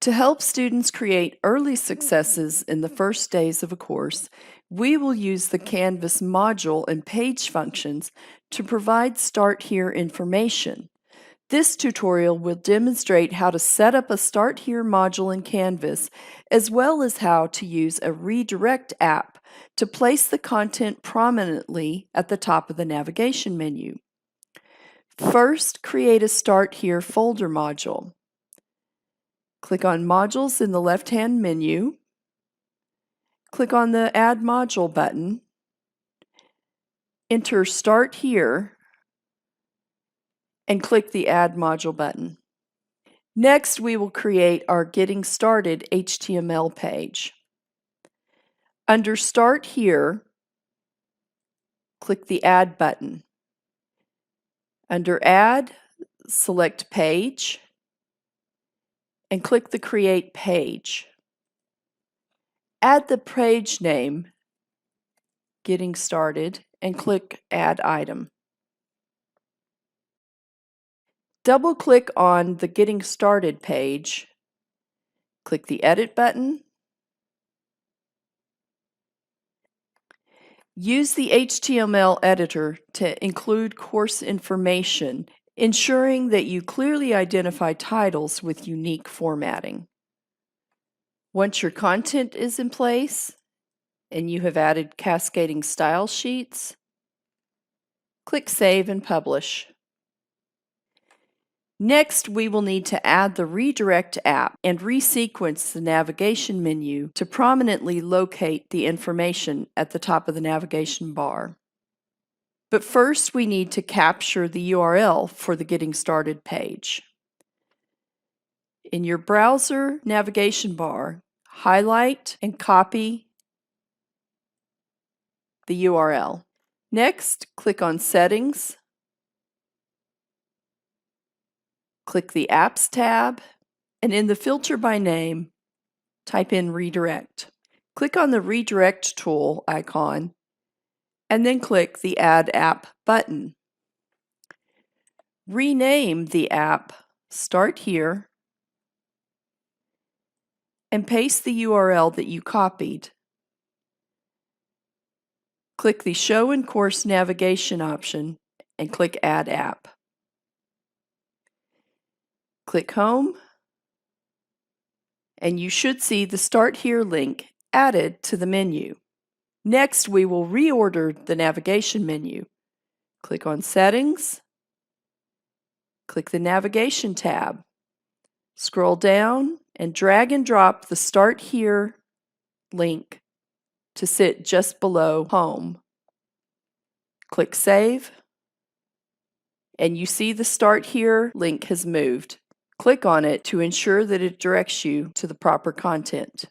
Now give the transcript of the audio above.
To help students create early successes in the first days of a course, we will use the Canvas module and page functions to provide Start Here information. This tutorial will demonstrate how to set up a Start Here module in Canvas, as well as how to use a redirect app to place the content prominently at the top of the navigation menu. First, create a Start Here folder module. Click on Modules in the left-hand menu. Click on the Add Module button. Enter Start Here and click the Add Module button. Next, we will create our Getting Started HTML page. Under Start Here, click the Add button. Under Add, select Page and click the Create Page. Add the page name, Getting Started, and click Add Item. Double-click on the Getting Started page, click the Edit button. Use the HTML editor to include course information, ensuring that you clearly identify titles with unique formatting. Once your content is in place and you have added cascading style sheets, click Save and Publish. Next, we will need to add the Redirect app and resequence the navigation menu to prominently locate the information at the top of the navigation bar. But first, we need to capture the URL for the Getting Started page. In your browser navigation bar, highlight and copy the URL. Next, click on Settings. Click the Apps tab, and in the Filter by Name, type in Redirect. Click on the Redirect tool icon, and then click the Add App button. Rename the app Start Here, and paste the URL that you copied. Click the Show in Course Navigation option, and click Add App. Click Home, and you should see the Start Here link added to the menu. Next, we will reorder the navigation menu. Click on Settings, click the Navigation tab, scroll down and drag and drop the Start Here link to sit just below Home. Click Save, and you see the Start Here link has moved. Click on it to ensure that it directs you to the proper content.